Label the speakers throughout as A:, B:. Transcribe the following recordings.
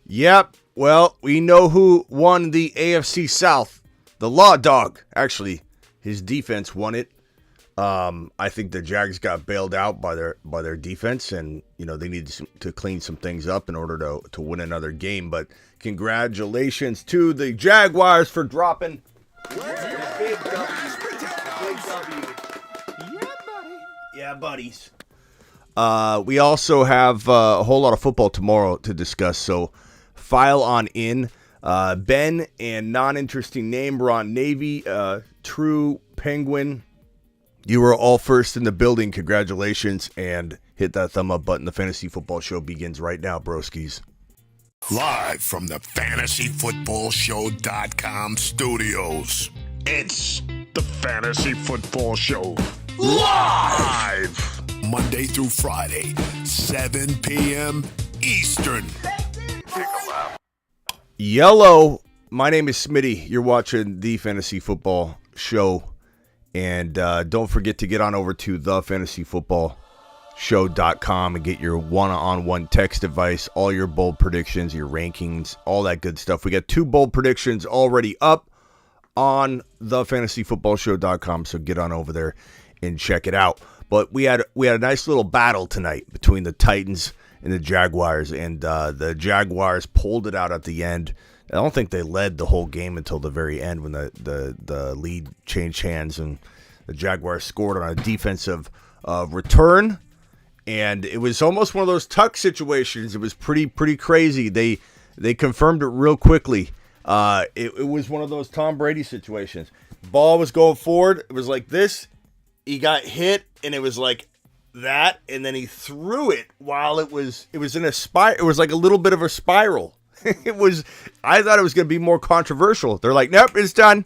A: Yep. Well, we know who won the AFC South. The Law Dog. Actually, his defense won it. I think the Jags got bailed out by their defense, and they needed to clean some things up in order to win another game. But congratulations to the Jaguars for dropping big W. Big W. Yeah, buddy. Yeah, buddies. We also have a whole lot of football tomorrow to discuss, so file on in. Ben and non-interesting name, Ron Navy, True Penguin. You were all first in the building. Congratulations, and hit that thumb up button. The Fantasy Football Show begins right now, broskies.
B: Live from the FantasyFootballShow.com studios, it's the Fantasy Football Show. Live! Monday through Friday, 7 p.m. Eastern.
A: Yellow, my name is Smitty. You're watching the Fantasy Football Show. And don't forget to get on over to thefantasyfootballshow.com and get your one-on-one text device, all your bold predictions, your rankings, all that good stuff. We got 2 bold predictions already up on thefantasyfootballshow.com, so get on over there and check it out. But we had a nice little battle tonight between the Titans and the Jaguars, and the Jaguars pulled it out at the end. I don't think they led the whole game until the very end when the lead changed hands and the Jaguars scored on a defensive return. And it was almost one of those tuck situations. It was pretty crazy. They confirmed it real quickly. It was one of those Tom Brady situations. Ball was going forward. It was like this. He got hit, and it was like that, and then he threw it while it was in a spiral. It was like a little bit of a spiral. I thought it was going to be more controversial. They're like, nope, it's done.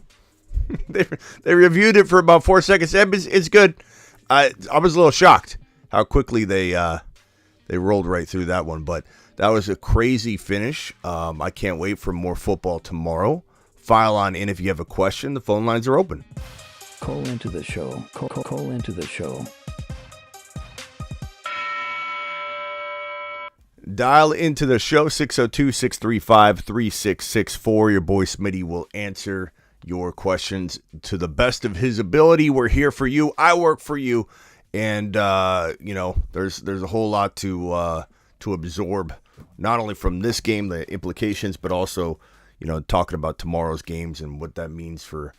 A: They reviewed it for about 4 seconds. It's good. I was a little shocked how quickly they rolled right through that one. But that was a crazy finish. I can't wait for more football tomorrow. File on in if you have a question. The phone lines are open.
C: Call into the show. Call into the show.
A: Dial into the show, 602-635-3664. Your boy Smitty will answer your questions to the best of his ability. We're here for you. I work for you. And, there's a whole lot to absorb, not only from this game, the implications, but also, talking about tomorrow's games and what that means for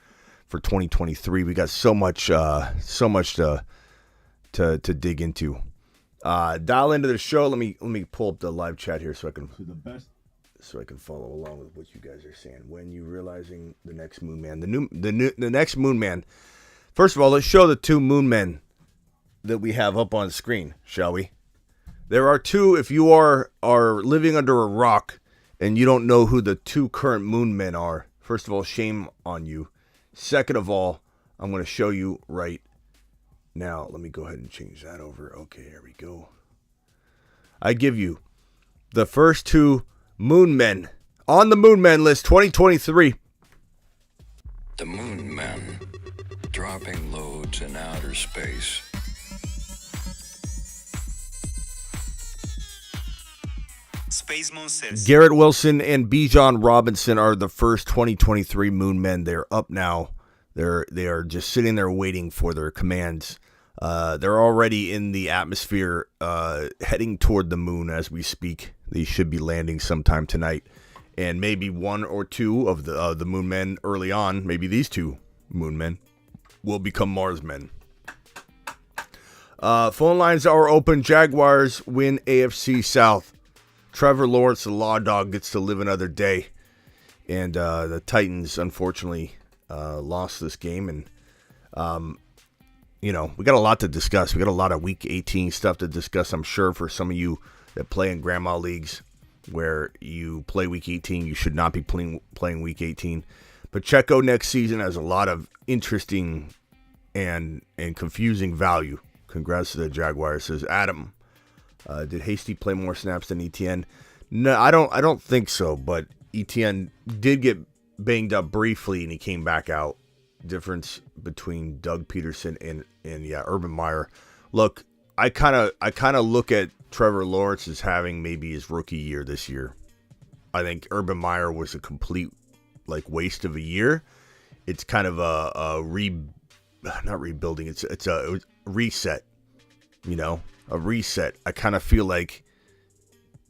A: 2023. We got so much to dig into. Dial into the show. Let me pull up the live chat here so I can follow along with what you guys are saying. When you realizing the next Moon Man, the next Moon Man. First of all, let's show the 2 Moon Men that we have up on screen, shall we? There are 2. If you are living under a rock and you don't know who the 2 current Moon Men are, first of all, shame on you. Second of all, I'm going to show you right now. Let me go ahead and change that over. Okay, here we go. I give you the first 2 Moon Men on the Moon Men list 2023.
D: The Moon Men, dropping loads in outer space.
E: Space Moon says
A: Garrett Wilson and Bijan Robinson are the first 2023 Moon Men. They're up now. They are just sitting there waiting for their commands. They're already in the atmosphere, heading toward the moon as we speak. They should be landing sometime tonight, and maybe 1 or 2 of the Moon Men early on. Maybe these 2 Moon Men will become Mars Men. Phone lines are open. Jaguars win AFC South. Trevor Lawrence, the Law Dog, gets to live another day, and the Titans unfortunately lost this game, and we got a lot to discuss. We got a lot of Week 18 stuff to discuss, I'm sure, for some of you that play in grandma leagues where you play Week 18. You should not be playing Week 18. But Checo next season has a lot of interesting and confusing value. Congrats to the Jaguars, says Adam. Did Hasty play more snaps than ETN? No, I don't think so, but ETN did get banged up briefly, and he came back out. Difference between Doug Peterson and Urban Meyer. Look, I kind of look at Trevor Lawrence as having maybe his rookie year this year. I think Urban Meyer was a complete waste of a year. It's kind of not rebuilding. It's a reset. A reset. I kind of feel like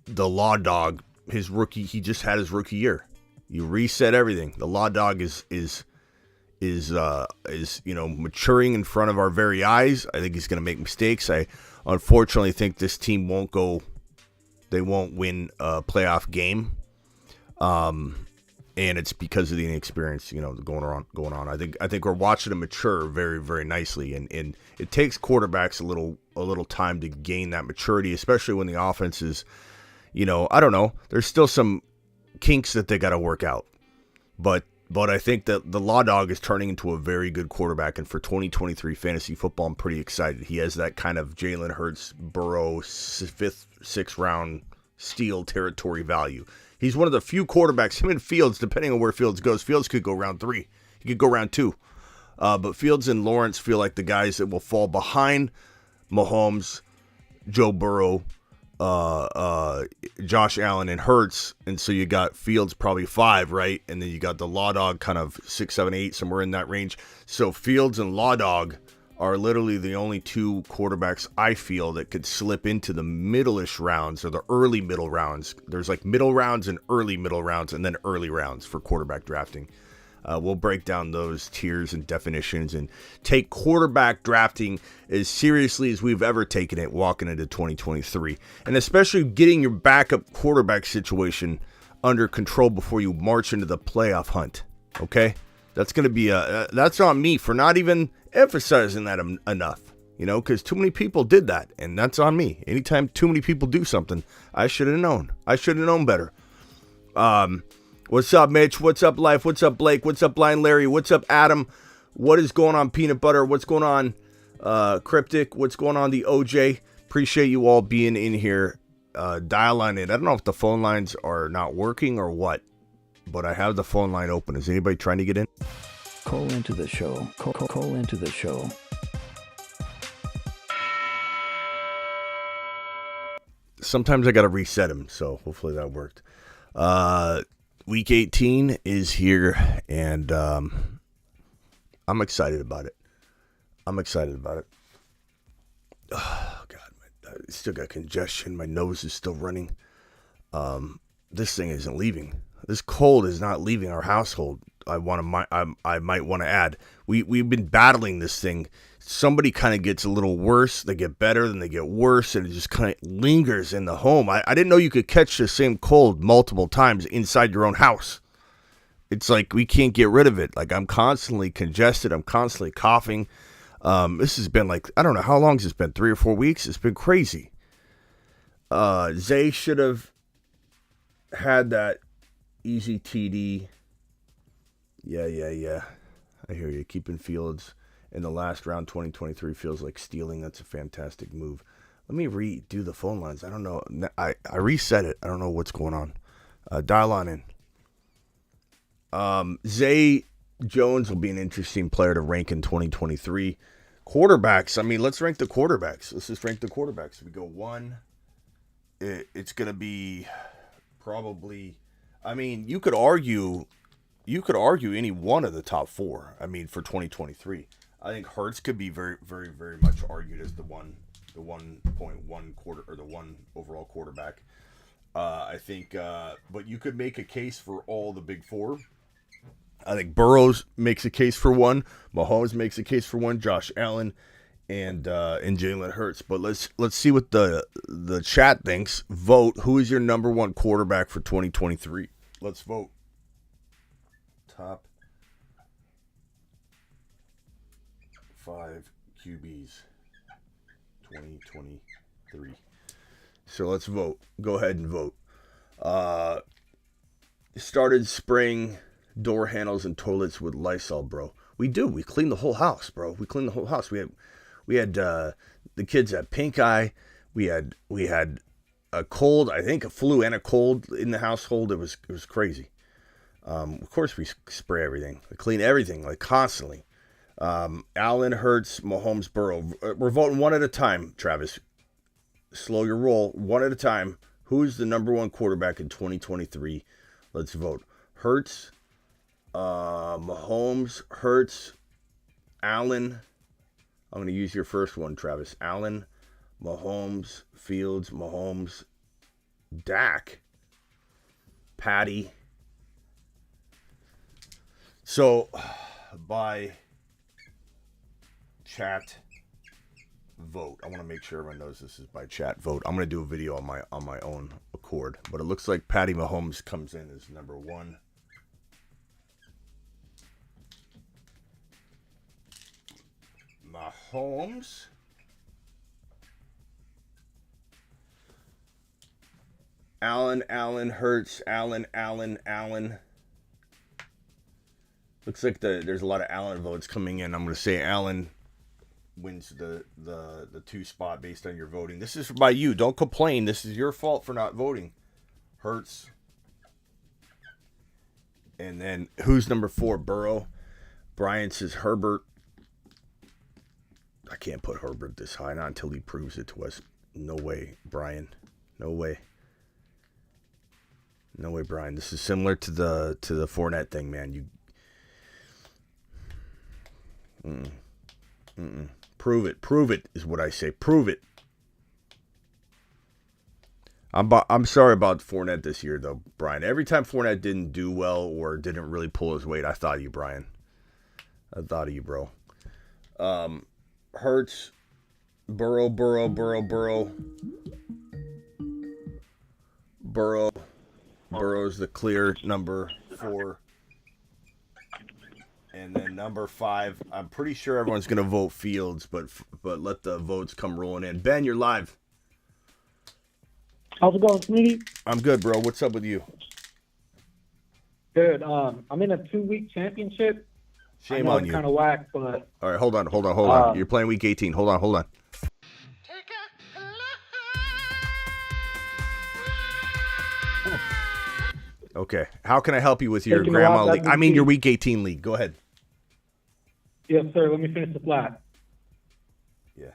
A: the Law Dog, he just had his rookie year. You reset everything. The Law Dog is maturing in front of our very eyes. I think he's going to make mistakes. I unfortunately think this team won't win a playoff game. And it's because of the inexperience, going on. I think we're watching him mature very, very nicely, and it takes quarterbacks a little time to gain that maturity, especially when the offense is, I don't know. There's still some kinks that they got to work out, but I think that the Law Dog is turning into a very good quarterback, and for 2023 fantasy football, I'm pretty excited. He has that kind of Jalen Hurts, Burrow, 5th, 6th round steal territory value. He's one of the few quarterbacks, him and Fields, depending on where Fields goes. Fields could go round 3. He could go round 2. But Fields and Lawrence feel like the guys that will fall behind Mahomes, Joe Burrow, Josh Allen, and Hurts. And so you got Fields probably 5, right? And then you got the Law Dog kind of 6, 7, 8, somewhere in that range. So Fields and Law Dog are literally the only 2 quarterbacks I feel that could slip into the middle-ish rounds or the early middle rounds. There's middle rounds and early middle rounds and then early rounds for quarterback drafting. We'll break down those tiers and definitions and take quarterback drafting as seriously as we've ever taken it walking into 2023. And especially getting your backup quarterback situation under control before you march into the playoff hunt. Okay? That's going to be that's on me for not even emphasizing that enough, because too many people did that, and that's on me. Anytime too many people do something, I should have known. I should have known better. What's up, Mitch? What's up, Life? What's up, Blake? What's up, Blind Larry? What's up, Adam? What is going on, Peanut Butter? What's going on, Cryptic? What's going on, the OJ? Appreciate you all being in here. Dial line in. I don't know if the phone lines are not working or what, but I have the phone line open. Is anybody trying to get in?
C: Call into the show. Call into the show.
A: Sometimes I got to reset him, so hopefully that worked. Week 18 is here, and I'm excited about it. Oh, God. I still got congestion. My nose is still running. This thing isn't leaving. This cold is not leaving our household. I might want to add. We've been battling this thing. Somebody kind of gets a little worse. They get better, then they get worse, and it just kind of lingers in the home. I didn't know you could catch the same cold multiple times inside your own house. It's like we can't get rid of it. I'm constantly congested. I'm constantly coughing. This has been I don't know how long it's been, 3 or 4 weeks. It's been crazy. Zay should have had that easy TD. Yeah. I hear you. Keeping Fields in the last round 2023 feels like stealing. That's a fantastic move. Let me redo the phone lines. I don't know. I reset it. I don't know what's going on. Dial on in. Zay Jones will be an interesting player to rank in 2023. Quarterbacks. Let's rank the quarterbacks. Let's just rank the quarterbacks. We go 1. It's going to be probably... you could argue any one of the top 4. For 2023, I think Hurts could be very, very, very much argued as the 1.1 quarter or the 1 overall quarterback. I think, but you could make a case for all the big 4. I think Burrows makes a case for 1. Mahomes makes a case for 1. Josh Allen and Jalen Hurts. But let's see what the chat thinks. Vote. Who is your number 1 quarterback for 2023? Let's vote. Top 5 QBs 2023. So let's vote. Go ahead and vote. Started spraying door handles and toilets with Lysol, bro. We do. We clean the whole house, bro. We clean the whole house. We had the kids had pink eye. We had a cold, I think a flu and a cold in the household. It was crazy. Of course we spray everything. We clean everything constantly. Allen, Hurts, Mahomes, Burrow. We're voting one at a time, Travis. Slow your roll. One at a time. Who's the number one quarterback in 2023? Let's vote. Hurts, Mahomes, Hurts, Allen. I'm going to use your first one, Travis. Allen, Mahomes, Fields, Mahomes, Dak, Patty. So, by chat vote, I want to make sure everyone knows this is by chat vote. I'm going to do a video on my own accord, but it looks like Patty Mahomes comes in as number one. Mahomes. Allen, Hurts, Allen. Looks like there's a lot of Allen votes coming in. I'm going to say Allen wins the 2 spot based on your voting. This is by you. Don't complain. This is your fault for not voting. Hurts. And then who's number 4? Burrow. Brian says Herbert. I can't put Herbert this high, not until he proves it to us. No way, Brian. No way. No way, Brian. This is similar to the Fournette thing, man. Prove it. Prove it is what I say. Prove it. I'm sorry about Fournette this year, though, Brian. Every time Fournette didn't do well or didn't really pull his weight, I thought of you, Brian. I thought of you, bro. Hurts, Burrow. Burrow's the clear number 4. And then number 5, I'm pretty sure everyone's going to vote Fields, but let the votes come rolling in. Ben, you're live.
F: How's it going, Smitty?
A: I'm good, bro. What's up with you?
F: Good. I'm in a 2-week championship.
A: Shame on you.
F: Kind of whack, but...
A: All right, hold on. You're playing week 18. Hold on. Okay. How can I help you with your grandma league? I mean, your week 18 league. Go ahead.
F: Yes, sir. Let me finish the flat.
A: Yeah.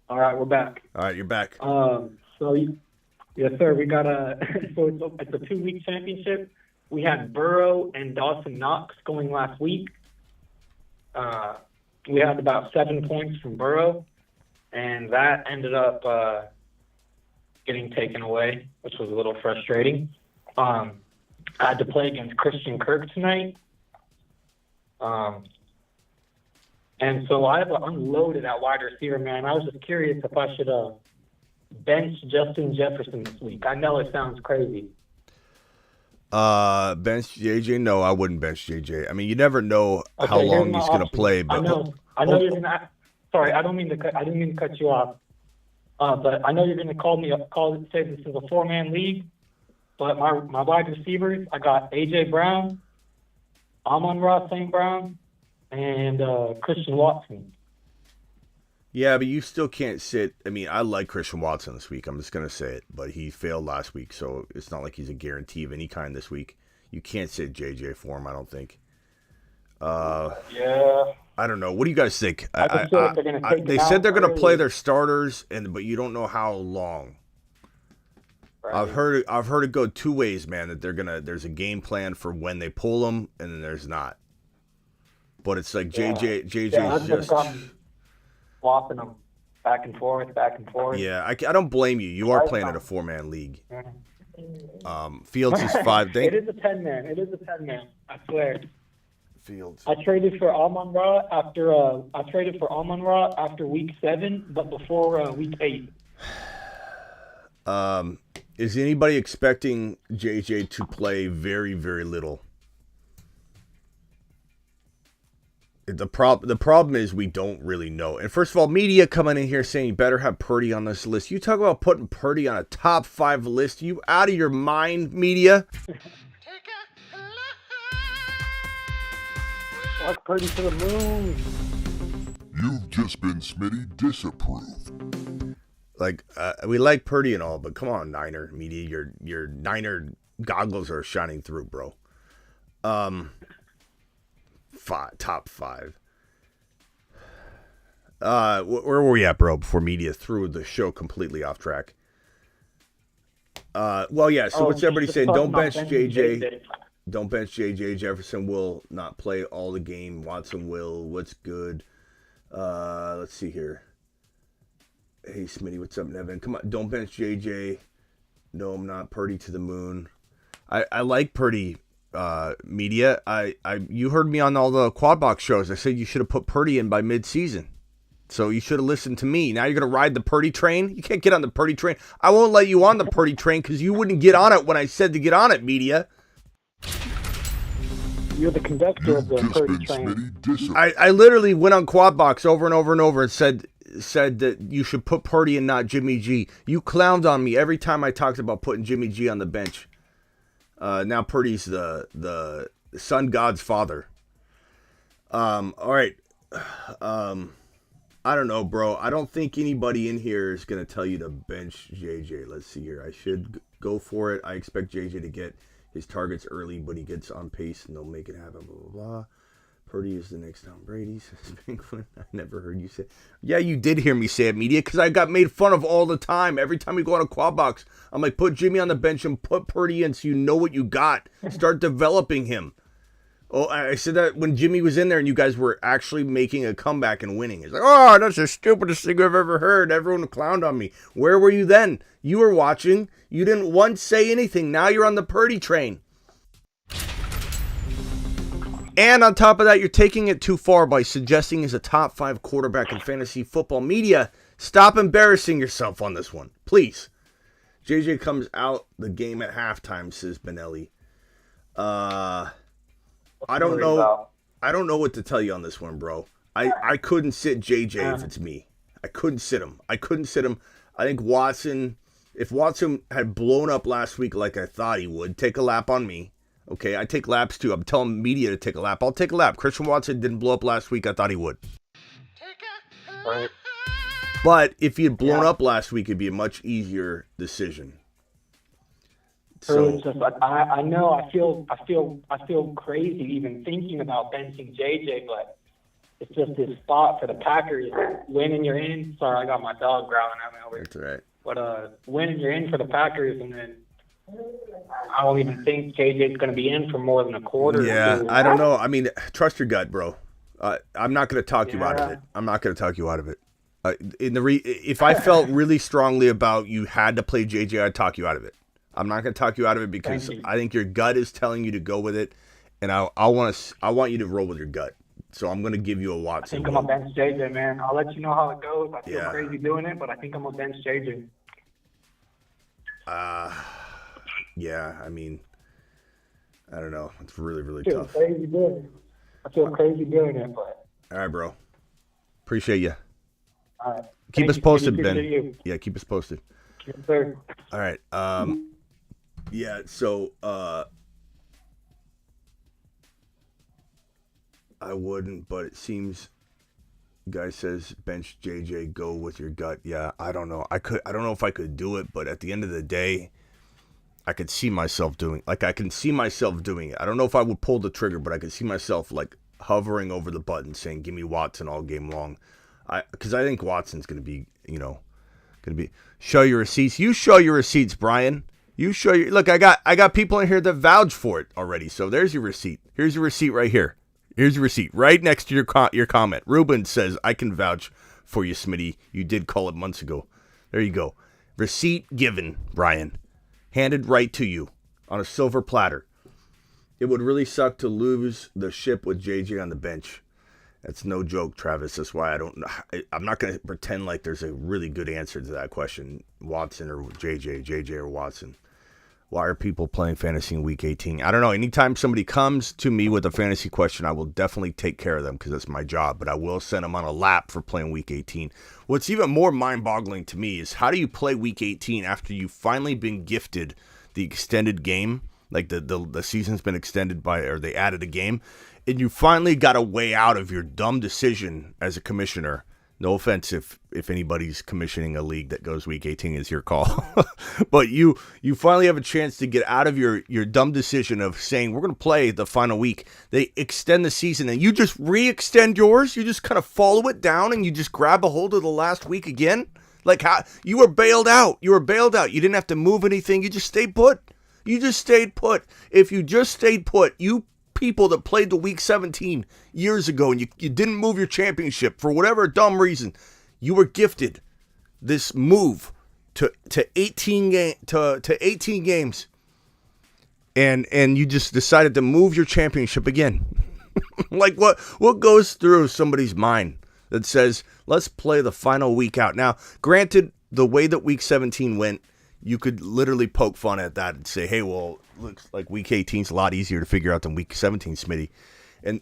F: All right, we're back.
A: All right, you're back.
F: Yes, sir. We got it's a 2-week championship. We had Burrow and Dawson Knox going last week. We had about 7 points from Burrow, and that ended up getting taken away, which was a little frustrating. I had to play against Christian Kirk tonight. And so I have unloaded at wide receiver, man. I was just curious if I should bench Justin Jefferson this week. I know it sounds crazy.
A: Bench JJ? No, I wouldn't bench JJ. I mean, you never know how long he's going to play. But
F: I know you're going to. Sorry, I didn't mean to cut you off. But I know you're going to say this is a 4-man league. But my wide receivers, I got AJ Brown, Amon-Ra St. Brown, and Christian Watson.
A: Yeah, but you still can't sit. I mean, I like Christian Watson this week. I'm just going to say it. But he failed last week, so it's not like he's a guarantee of any kind this week. You can't sit JJ for him, I don't think.
F: Yeah.
A: I don't know. What do you guys think?
F: They
A: said they're going to play their starters, but you don't know how long. Right. I've heard it go 2 ways, man. That there's a game plan for when they pull them, and then there's not. But it's like JJ's just
F: flopping them back and forth.
A: Yeah, I don't blame you. You are playing in a 4-man league. Fields is 5.
F: It is a 10-man. I swear.
A: Fields.
F: I traded for Amon-Ra after week 7, but before week 8.
A: Is anybody expecting JJ to play very, very little? The problem is we don't really know. And first of all, media coming in here saying you better have Purdy on this list. You talk about putting Purdy on a top 5 list. You out of your mind, media?
F: Fuck Purdy to the moon.
B: You've just been Smitty disapproved.
A: Like, we like Purdy and all, but come on, Niner media. Your Niner goggles are shining through, bro. Top 5. Where were we at, bro, before media threw the show completely off track? Well, yeah. So what's everybody
F: just
A: saying?
F: talking
A: Don't
F: about
A: bench
F: benching
A: JJ. Don't bench JJ. Jefferson will not play all the game. Watson will. What's good? Let's see here. Hey, Smitty, what's up, Nevin? Come on, don't bench JJ. No, I'm not. Purdy to the moon. I like Purdy. Media. You heard me on all the quad box shows. I said you should have put Purdy in by mid-season. So you should have listened to me. Now you're going to ride the Purdy train? You can't get on the Purdy train. I won't let you on the Purdy train because you wouldn't get on it when I said to get on it, media.
F: You're the conductor of the Purdy train.
A: I literally went on quad box over and over and over and said that you should put Purdy and not Jimmy G. You clowned on me every time I talked about putting Jimmy G on the bench. Now Purdy's the sun god's father. All right. I don't know, bro. I don't think anybody in here is going to tell you to bench JJ. Let's see here. I should go for it. I expect JJ to get his targets early, but he gets on pace and they'll make it happen, blah, blah, blah. Purdy is the next Tom Brady, says Penguin. I never heard you say. Yeah, you did hear me say it, media, because I got made fun of all the time. Every time we go on a quad box, I'm like, put Jimmy on the bench and put Purdy in so you know what you got. Start developing him. Oh, I said that when Jimmy was in there and you guys were actually making a comeback and winning. It's like, oh, that's the stupidest thing I've ever heard. Everyone clowned on me. Where were you then? You were watching. You didn't once say anything. Now you're on the Purdy train. And on top of that, you're taking it too far by suggesting he's a top 5 quarterback in fantasy football. Media, stop embarrassing yourself on this one, please. JJ comes out the game at halftime, says Benelli. I don't know. I don't know what to tell you on this one, bro. I couldn't sit JJ if it's me. I couldn't sit him. I think Watson, if Watson had blown up last week like I thought he would, take a lap on me. Okay, I take laps too. I'm telling media to take a lap. I'll take a lap. Christian Watson didn't blow up last week. I thought he would.
F: Right.
A: But if he had blown up last week, it'd be a much easier decision.
F: So it's just like I know I feel crazy even thinking about benching JJ, but it's just this spot for the Packers. Winning you're in. Sorry, I got my dog growling at me over here.
A: That's all right.
F: But winning you're in for the Packers, and then I don't even think JJ's going to be in for more than a quarter.
A: Yeah, I don't know. I mean, trust your gut, bro. I'm not going to talk you out of it. I'm not going to talk you out of it. If I felt really strongly about you had to play JJ, I'd talk you out of it. I'm not going to talk you out of it because I think your gut is telling you to go with it, and I want you to roll with your gut. So I'm going to give you a Watson.
F: I think I'm going to bench JJ, man. I'll let you know how it goes. I feel crazy doing it, but I think I'm going to bench JJ.
A: Yeah, I mean, I don't know. It's really, really
F: I feel
A: tough.
F: crazy doing it. I feel crazy doing it, but.
A: All right, bro. Appreciate you.
F: All right.
A: Keep us posted, Ben.
F: You.
A: Yeah, keep us posted.
F: Yes, sir.
A: All right. Yeah, so I wouldn't, but it seems guy says bench JJ, go with your gut. Yeah, I don't know. I don't know if I could do it, but at the end of the day, I could see myself doing it. I don't know if I would pull the trigger, but I could see myself like hovering over the button saying, give me Watson all game long. Because I think Watson's going to be, show your receipts. You show your receipts, Brian. Look, I got people in here that vouch for it already. So there's your receipt. Here's your receipt right here. Here's your receipt right next to your comment. Ruben says, I can vouch for you, Smitty. You did call it months ago. There you go. Receipt given, Brian. Handed right to you on a silver platter. It would really suck to lose the ship with JJ on the bench. That's no joke, Travis. That's why I'm not going to pretend like there's a really good answer to that question. Watson or JJ or Watson. Why are people playing fantasy in week 18? I don't know. Anytime somebody comes to me with a fantasy question, I will definitely take care of them because that's my job. But I will send them on a lap for playing week 18. What's even more mind-boggling to me is how do you play week 18 after you've finally been gifted the extended game? Like the season's been extended or they added a game. And you finally got a way out of your dumb decision as a commissioner. No offense if anybody's commissioning a league that goes week 18, is your call. But you finally have a chance to get out of your dumb decision of saying we're going to play the final week. They extend the season and you just re-extend yours. You just kind of follow it down and you just grab a hold of the last week again. Like, how you were bailed out. You didn't have to move anything. You just stayed put. If you just stayed put, you people that played the Week 17 years ago and you didn't move your championship for whatever dumb reason, you were gifted this move to 18 games, and you just decided to move your championship again. Like, what goes through somebody's mind that says, let's play the final week out? Now, granted, the way that Week 17 went, you could literally poke fun at that and say, hey, well, looks like Week 18 is a lot easier to figure out than Week 17, Smitty. And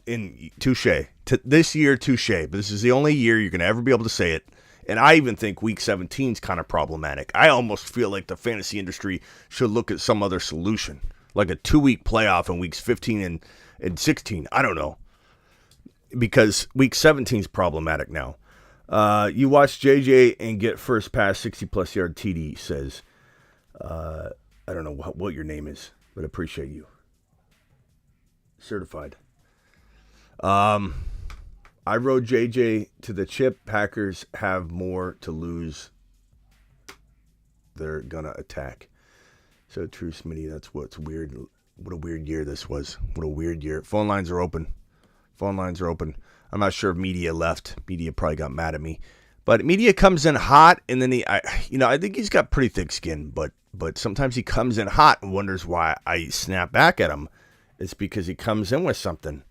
A: touche. This year, touche. But this is the only year you're going to ever be able to say it. And I even think Week 17 is kind of problematic. I almost feel like the fantasy industry should look at some other solution, like a 2-week playoff in Weeks 15 and 16. I don't know. Because Week 17 is problematic now. You watch JJ and get first pass 60-plus yard TD, says. I don't know what your name is, but I appreciate you. Certified. I rode JJ to the chip. Packers have more to lose. They're going to attack. So true, Smitty. That's what's weird. What a weird year this was. What a weird year. Phone lines are open. I'm not sure if media left. Media probably got mad at me. But media comes in hot, and then I think he's got pretty thick skin, but sometimes he comes in hot and wonders why I snap back at him. It's because he comes in with something,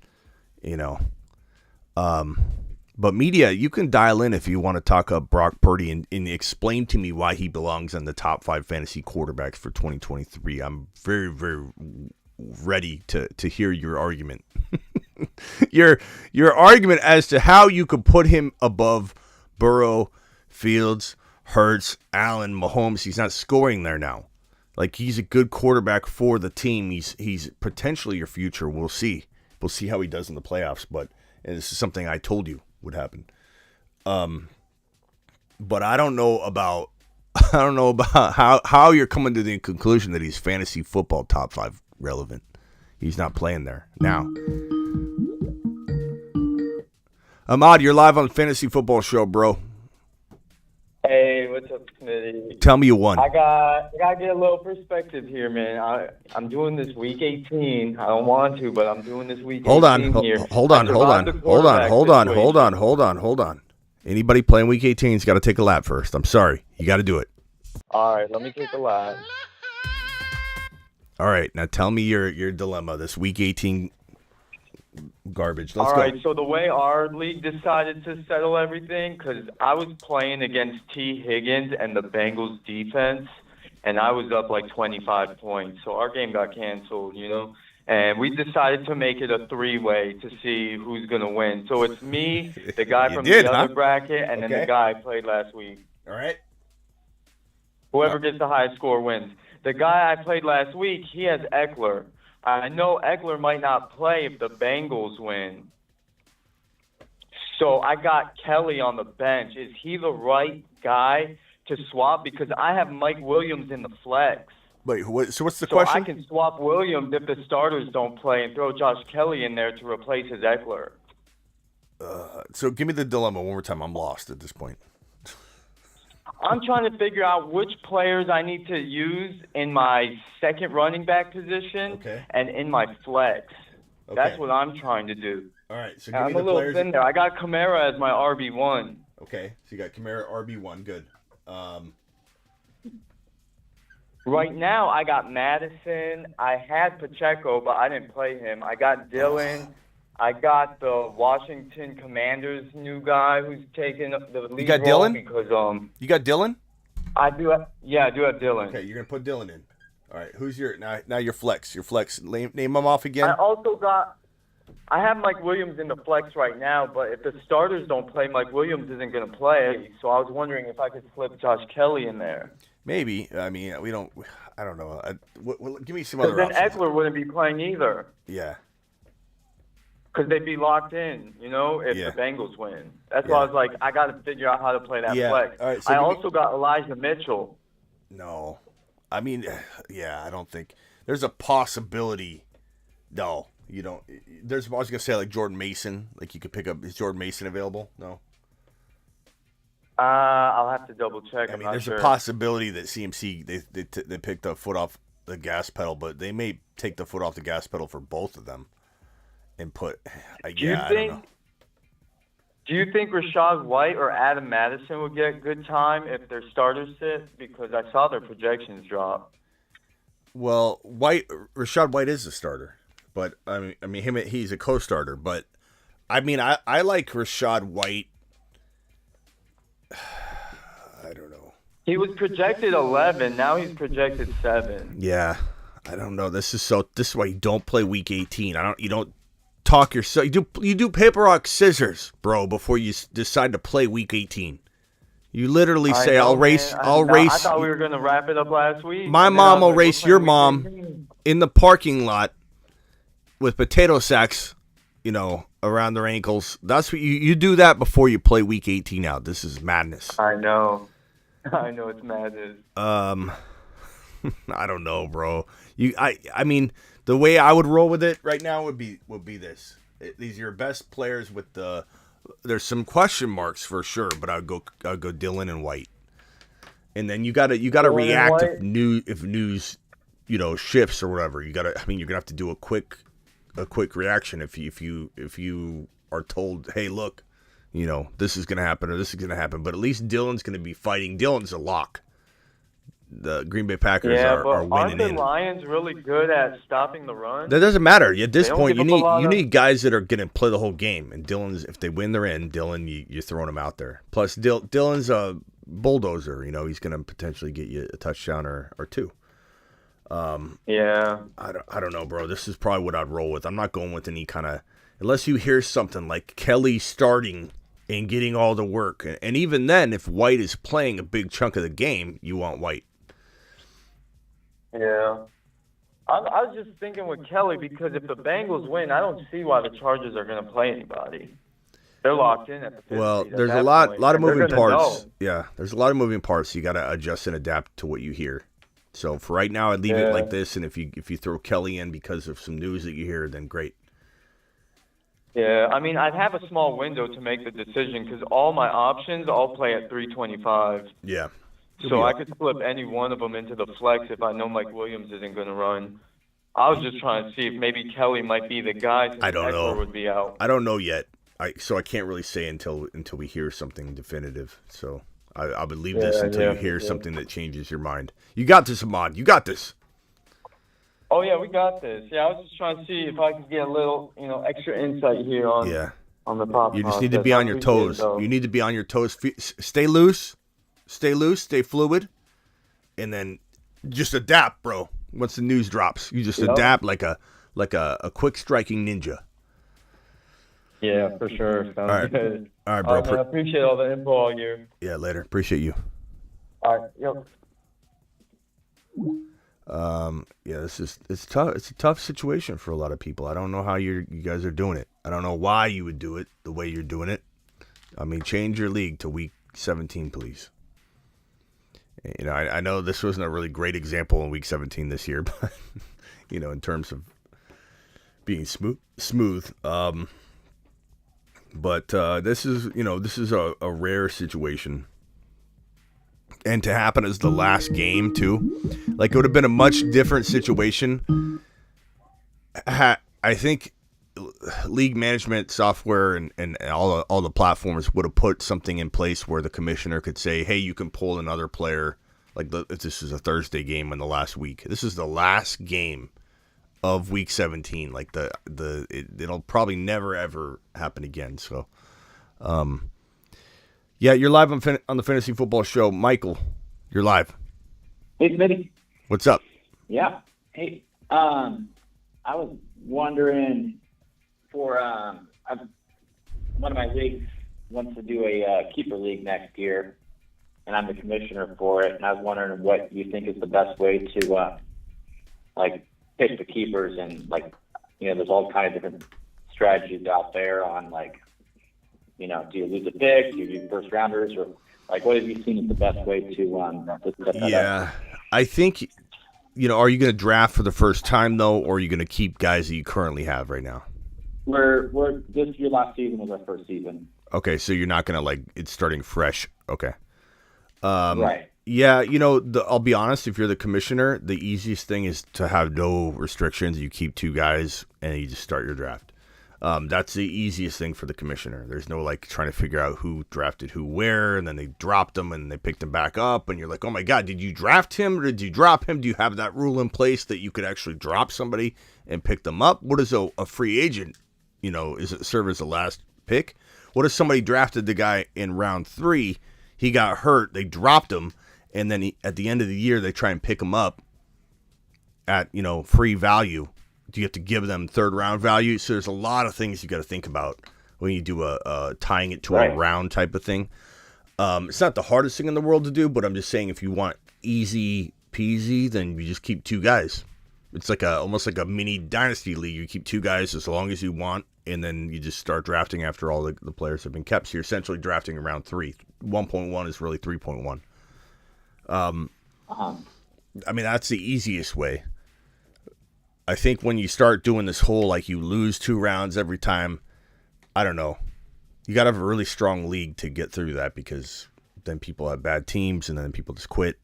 A: But media, you can dial in if you want to talk up Brock Purdy and explain to me why he belongs in the top 5 fantasy quarterbacks for 2023. I'm very, very ready to hear your argument. your argument as to how you could put him above Burrow, Fields, Hurts, Allen, Mahomes. He's not scoring there now. Like, he's a good quarterback for the team. He's potentially your future. We'll see. We'll see how he does in the playoffs. But and this is something I told you would happen. But I don't know about how you're coming to the conclusion that he's fantasy football top 5 relevant. He's not playing there now. Ahmad, you're live on the Fantasy Football Show, bro.
G: Hey, what's up, Smitty?
A: Tell me you won.
G: I got to get a little perspective here, man. I'm doing this Week 18. I don't want to, but I'm doing this Week 18 here. Hold
A: on. Anybody playing Week 18's got to take a lap first. I'm sorry. You got to do it.
G: All right, let me take a lap.
A: All right, now tell me your dilemma, this Week 18 garbage. Let's go.
G: All right, so the way our league decided to settle everything, because I was playing against T. Higgins and the Bengals defense, and I was up like 25 points. So our game got canceled, and we decided to make it a 3-way to see who's going to win. So it's me, the guy from the other bracket, and then the guy I played last week.
A: All right.
G: Whoever gets the highest score wins. The guy I played last week, he has Eckler. I know Eckler might not play if the Bengals win. So I got Kelly on the bench. Is he the right guy to swap? Because I have Mike Williams in the flex.
A: Wait, so what's the question?
G: So I can swap Williams if the starters don't play and throw Josh Kelly in there to replace his Eckler.
A: So give me the dilemma one more time. I'm lost at this point.
G: I'm trying to figure out which players I need to use in my second running back position and in my flex. Okay. That's what I'm trying to do.
A: All right. So
G: I'm a little thin there. I got Kamara as my RB1.
A: Okay. So you got Kamara RB1. Good.
G: Right now, I got Madison. I had Pacheco, but I didn't play him. I got Dylan. I got the Washington Commanders new guy who's taking the lead.
A: You got
G: role
A: Dylan?
G: Because
A: you got Dylan?
G: I do have Dylan.
A: Okay, you're gonna put Dylan in. All right, who's your now your flex? Your flex. Name them off again.
G: I have Mike Williams in the flex right now, but if the starters don't play, Mike Williams isn't gonna play. So I was wondering if I could slip Josh Kelly in there.
A: Maybe. I mean, I don't know. Give me some other options.
G: Then Eckler wouldn't be playing either.
A: Yeah.
G: Because they'd be locked in, if the Bengals win. That's why I was like, I got to figure out how to play that flex.
A: All right, so
G: I also got Elijah Mitchell.
A: No. I mean, I don't think. There's a possibility. No, you don't. I was going to say, like, Jordan Mason. Like, you could pick up. Is Jordan Mason available? No.
G: I'll have to double check.
A: I
G: I'm
A: mean,
G: not
A: there's
G: sure.
A: a possibility that CMC they picked the foot off the gas pedal, but they may take the foot off the gas pedal for both of them and put. I don't know.
G: Do you think Rashad White or Adam Madison would get good time if their starters sit? Because I saw their projections drop.
A: Well, Rashad White is a starter, but I mean, he's a co-starter. But I mean, I like Rashad White. I don't know.
G: He was projected 11. Now he's projected 7.
A: Yeah, I don't know. This is why you don't play Week 18. You don't talk yourself. You do paper rock scissors, bro, before you decide to play Week 18. You literally say, "I'll race." I
G: thought we were gonna wrap it up last week.
A: My mom will race your mom in the parking lot with potato sacks, around their ankles. That's what you do that before you play Week 18 out. This is madness.
G: I know it's madness.
A: I don't know, bro. I mean, the way I would roll with it right now would be this. These are your best players with the. There's some question marks for sure, but I'd go Dylan and White, and then you gotta react if news shifts or whatever. You're gonna have to do a quick reaction if you are told, hey, look, this is gonna happen or this is gonna happen. But at least Dylan's gonna be fighting. Dylan's a lock. The Green Bay Packers are winning.
G: Aren't the Lions really good at stopping the run?
A: That doesn't matter. At this point, you need guys that are going to play the whole game. And if they win, they're in. Dylan, you're throwing him out there. Plus, Dylan's a bulldozer. He's going to potentially get you a touchdown or two.
G: Yeah.
A: I don't know, bro. This is probably what I'd roll with. I'm not going with any kind of unless you hear something like Kelly starting and getting all the work. And even then, if White is playing a big chunk of the game, you want White.
G: Yeah. I was just thinking with Kelly because if the Bengals win, I don't see why the Chargers are going to play anybody. They're locked in at the 50.
A: Well, there's a lot of moving parts. Yeah, there's a lot of moving parts. You got to adjust and adapt to what you hear. So for right now, I'd leave it like this. And if you throw Kelly in because of some news that you hear, then great.
G: Yeah, I mean, I'd have a small window to make the decision because all my options all play at 325.
A: Yeah.
G: So I could flip any one of them into the flex if I know Mike Williams isn't going to run. I was just trying to see if maybe Kelly might be the guy.
A: I don't know.
G: Would be out.
A: I don't know yet. So I can't really say until we hear something definitive. So I would leave this until you hear something that changes your mind. You got this, Ahmad. You got this.
G: Oh yeah, we got this. Yeah, I was just trying to see if I could get a little, extra insight here on the pop.
A: You just need to be on your toes. You need to be on your toes. Stay loose. Stay fluid, and then just adapt, bro. Once the news drops, you just adapt like a quick striking ninja.
G: Yeah, for sure. Sounds good.
A: All right, bro.
G: I appreciate all the info all year.
A: Yeah, later. Appreciate you.
G: All right. Yep.
A: Yeah, it's tough. It's a tough situation for a lot of people. I don't know how you guys are doing it. I don't know why you would do it the way you're doing it. I mean, change your league to week 17, please. I know this wasn't a really great example in week 17 this year, but in terms of being smooth. But this is a rare situation. And to happen as the last game too, like it would have been a much different situation. I think league management software and all the platforms would have put something in place where the commissioner could say, "Hey, you can pull another player." Like this is a Thursday game in the last week. This is the last game of week 17. Like it'll probably never ever happen again. So, yeah, you're live on the Fantasy Football Show. Michael, you're live.
H: Hey, Smitty.
A: What's up?
H: Yeah. Hey, I was wondering for one of my leagues wants to do a keeper league next year, and I'm the commissioner for it, and I was wondering what you think is the best way to pick the keepers, and there's all kinds of different strategies out there on do you lose a pick? Do you do first rounders? Or what have you seen as the best way to set that up?
A: I think, are you going to draft for the first time though, or are you going to keep guys that you currently have right now?
H: We're this year last season was our first season.
A: Okay, so you're not gonna like it's starting fresh. Okay.
H: Right.
A: Yeah, I'll be honest. If you're the commissioner, the easiest thing is to have no restrictions. You keep 2 guys and you just start your draft. That's the easiest thing for the commissioner. There's no like trying to figure out who drafted who where, and then they dropped them and they picked them back up, and you're like, oh my god, did you draft him or did you drop him? Do you have that rule in place that you could actually drop somebody and pick them up? What is a free agent? Is it serve as the last pick? What if somebody drafted the guy in round 3, he got hurt, they dropped him, and then at the end of the year they try and pick him up at free value? Do you have to give them 3rd round value? So there's a lot of things you got to think about when you do a tying it to a round type of thing. It's not the hardest thing in the world to do, but I'm just saying if you want easy peasy, then you just keep 2 guys. It's like almost like a mini dynasty league. You keep 2 guys as long as you want, and then you just start drafting after all the players have been kept. So you're essentially drafting around 3. 1.1 is really 3.1. I mean, that's the easiest way. I think when you start doing this whole, like, you lose 2 rounds every time, I don't know. You got to have a really strong league to get through that, because then people have bad teams and then people just quit.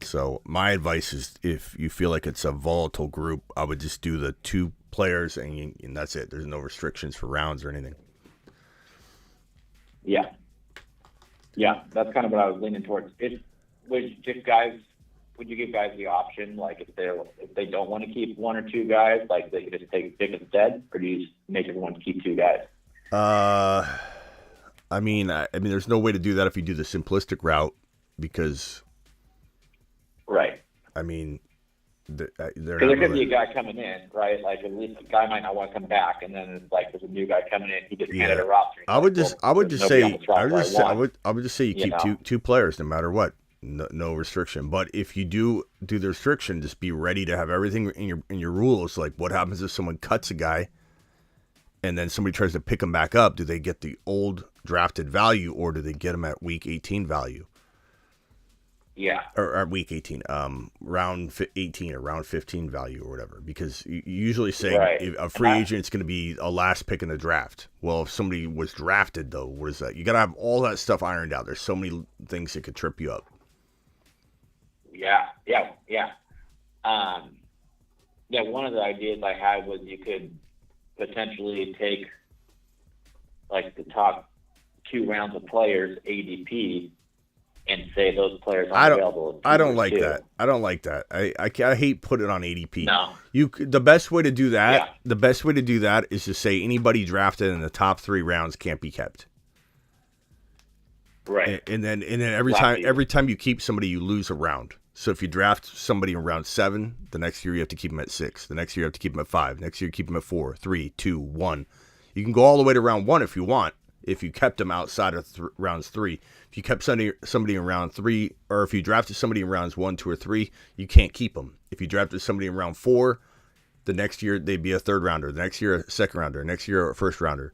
A: So my advice is if you feel like it's a volatile group, I would just do the 2 players and that's it. There's no restrictions for rounds or anything.
H: Yeah. Yeah, that's kind of what I was leaning towards. Would you give guys the option, like if they don't want to keep 1 or 2 guys, like they could just take a pick instead, or do you just make everyone keep 2 guys?
A: I mean, there's no way to do that if you do the simplistic route, because,
H: right.
A: I mean,
H: there could be a guy coming in, right? Like at least a guy might not want to come back, and then it's like there's a new guy coming in. He gets handed a roster.
A: I would just say you keep two players no matter what. No restriction. But if you do the restriction, just be ready to have everything in your rules. Like, what happens if someone cuts a guy and then somebody tries to pick him back up? Do they get the old drafted value, or do they get him at week 18 value?
H: Yeah.
A: Or at week 18, round 18 or round 15 value or whatever. Because you usually say a free agent is going to be a last pick in the draft. Well, if somebody was drafted, though, what is that? You got to have all that stuff ironed out. There's so many things that could trip you up.
H: Yeah. One of the ideas I had was you could potentially take like the top 2 rounds of players ADP and say those players aren't available.
A: I don't like that. I don't like that. I hate putting it on ADP.
H: No.
A: The best way to do that. Yeah. The best way to do that is to say anybody drafted in the top 3 rounds can't be kept.
H: Right.
A: And then every time you keep somebody, you lose a round. So if you draft somebody in round 7, the next year you have to keep them at 6. The next year you have to keep them at 5. Next year you keep them at 4, 3, 2, 1. You can go all the way to round 1 if you want. If you kept them outside of rounds 3, if you kept somebody in round 3, or if you drafted somebody in rounds 1, 2, or 3, you can't keep them. If you drafted somebody in round 4, the next year they'd be a 3rd rounder. The next year a 2nd rounder. Next year a 1st rounder.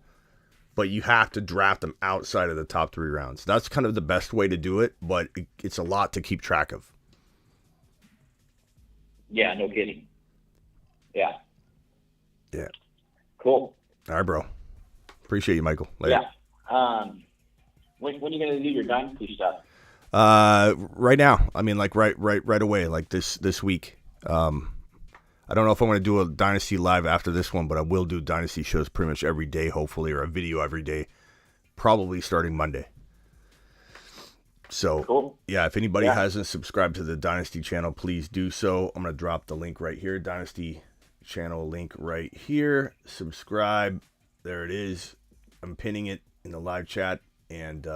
A: But you have to draft them outside of the top 3 rounds. That's kind of the best way to do it, but it's a lot to keep track of.
H: Yeah, no kidding. Yeah. Cool.
A: All right, bro. Appreciate you, Michael. Later.
H: Yeah. When are you going to do your Dynasty stuff?
A: Right now. I mean, like right away, like this week. I don't know if I'm going to do a Dynasty live after this one, but I will do Dynasty shows pretty much every day, hopefully, or a video every day, probably starting Monday. So,
H: cool.
A: Yeah, if anybody hasn't subscribed to the Dynasty channel, please do so. I'm going to drop the link right here, Dynasty channel link right here. Subscribe. There it is. I'm pinning it in the live chat, and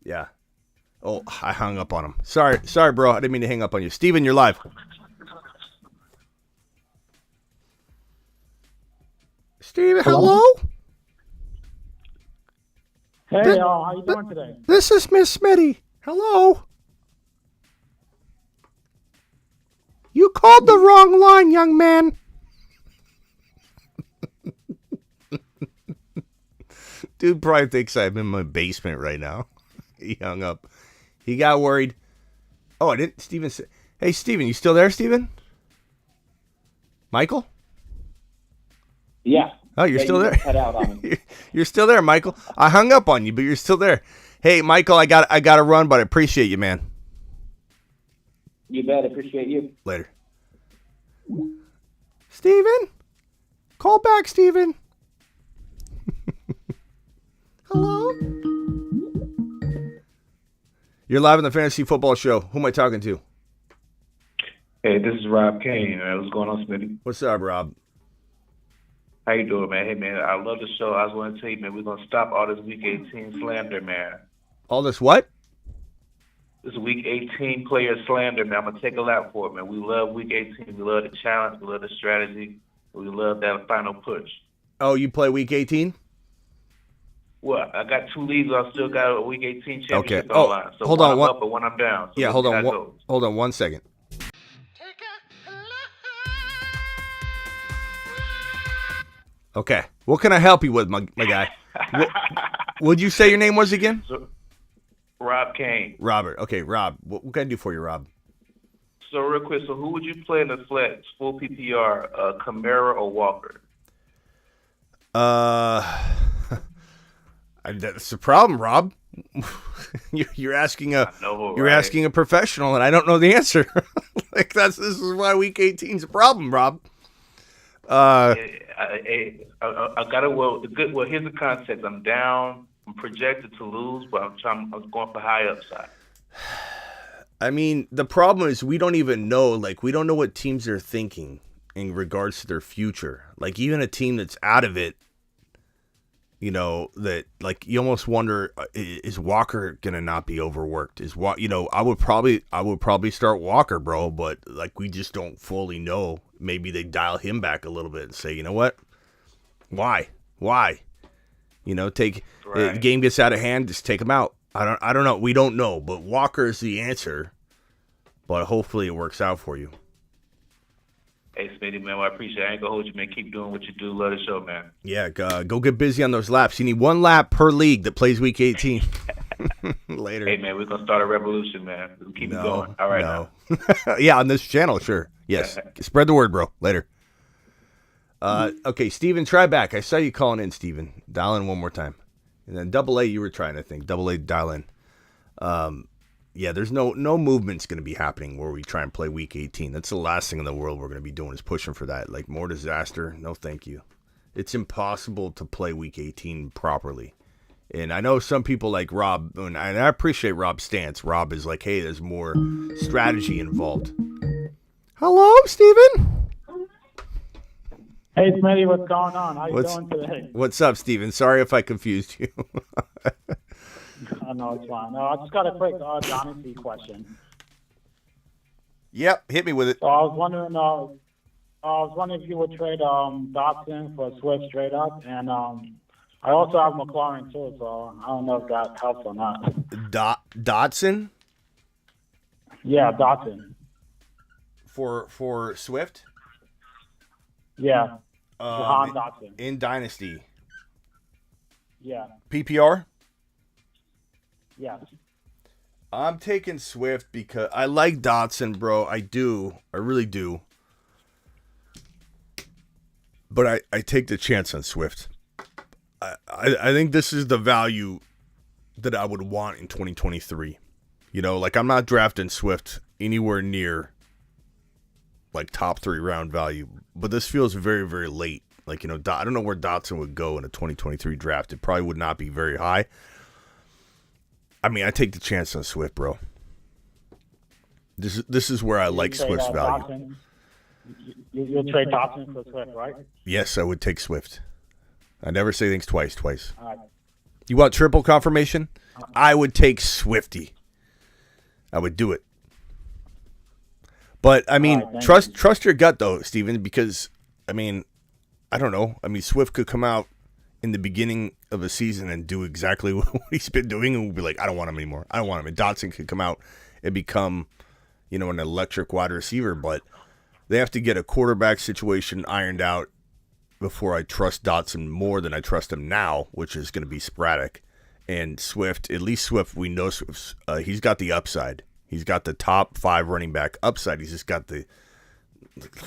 A: yeah. Oh, I hung up on him. Sorry, bro. I didn't mean to hang up on you. Steven, you're live. Steven, hello?
F: Hey, y'all. How you doing today?
A: This is Miss Smitty. Hello? You called the wrong line, young man. Dude probably thinks I'm in my basement right now. He hung up. He got worried. Oh, I didn't. Steven said, hey, Steven, you still there, Steven? Michael?
H: Yeah.
A: Oh, you're still there.
H: Cut out on me.
A: You're still there, Michael. I hung up on you, but you're still there. Hey, Michael, I got to run, but I appreciate you, man.
H: You bet. Appreciate you.
A: Later. Steven? Call back, Steven. Hello? You're live on the Fantasy Football Show. Who am I talking to?
I: Hey, this is Rob Kane. What's going on, Smitty?
A: What's up, Rob?
I: How you doing, man? Hey, man, I love the show. I was going to tell you, man, we're going to stop all this Week 18 slander, man.
A: All this what?
I: This Week 18 player slander, man. I'm going to take a lap for it, man. We love Week 18. We love the challenge. We love the strategy. We love that final push.
A: Oh, you play Week 18?
I: Well, I got 2 leagues. I still got a Week 18 championship
A: Okay. Oh,
I: online. So
A: hold
I: one
A: on.
I: I'm
A: One,
I: up, but one I'm down. So
A: yeah,
I: we'll
A: hold
I: see how
A: on.
I: it goes.
A: Hold on 1 second. Okay. What can I help you with, my guy? Would you say your name was again?
I: So, Rob Kane.
A: Robert. Okay, Rob. What can I do for you, Rob?
I: So real quick, so who would you play in the flex, full PPR, Kamara or Walker?
A: That's the problem, Rob. You're asking asking a professional, and I don't know the answer. This is why Week 18 is a problem, Rob.
I: I gotta. Well, here's the context. I'm down. I'm projected to lose, but I'm going for high upside.
A: I mean, the problem is we don't even know. We don't know what teams are thinking in regards to their future. Even a team that's out of it, that you almost wonder, is Walker gonna not be overworked? I would probably start Walker, bro, but we just don't fully know. Maybe they dial him back a little bit and say, you know what? Why? The game gets out of hand, just take him out. I don't know. We don't know, but Walker is the answer. But hopefully it works out for you.
I: Hey, Smitty, man, I appreciate it. I ain't gonna hold you, man. Keep doing what you do. Love the show, man.
A: Yeah, go get busy on those laps. You need 1 lap per league that plays Week 18. Later.
I: Hey, man, we're gonna start a revolution, man. We'll keep it going. All right, now.
A: Yeah, on this channel, sure. Yes. Spread the word, bro. Later. Okay, Steven, try back. I saw you calling in, Steven. Dial in one more time. And then AA, you were trying, I think. AA, dial in. Yeah, there's no movement's going to be happening where we try and play Week 18. That's the last thing in the world we're going to be doing is pushing for that. More disaster. No, thank you. It's impossible to play Week 18 properly. And I know some people like Rob, and I appreciate Rob's stance. Rob is like, hey, there's more strategy involved. Hello, Steven?
F: Hey, Smitty, what's going on? How you doing today?
A: What's up, Steven? Sorry if I confused you.
F: No, it's fine. No, I just got a quick Dynasty question.
A: Yep, hit me with it.
F: So I was wondering if you would trade Dotson for Swift straight up, and I also have McLaurin too, so I don't know if that helps or not.
A: Dotson?
F: Yeah, Dotson.
A: For Swift?
F: Yeah. Jahan Dotson.
A: In Dynasty.
F: Yeah.
A: PPR?
F: Yes.
A: I'm taking Swift because I like Dotson, bro. I do. I really do. But I take the chance on Swift. I think this is the value that I would want in 2023. I'm not drafting Swift anywhere near top 3 round value, but this feels very, very late. I don't know where Dotson would go in a 2023 draft. It probably would not be very high. I mean, I take the chance on Swift, bro. This is where I like Swift's value.
F: Dotson. You'll trade Dotson for Swift, right?
A: Yes, I would take Swift. I never say things twice.
F: All right.
A: You want triple confirmation? I would take Swifty. I would do it. But, I mean, trust your gut, though, Steven, because, I mean, I don't know. I mean, Swift could come out in the beginning of a season and do exactly what he's been doing, and we'll be like, I don't want him anymore. I don't want him. And Dotson could come out and become, an electric wide receiver, but they have to get a quarterback situation ironed out before I trust Dotson more than I trust him now, which is going to be sporadic. And Swift, at least Swift, we know he's got the upside. He's got the top 5 running back upside. He's just got the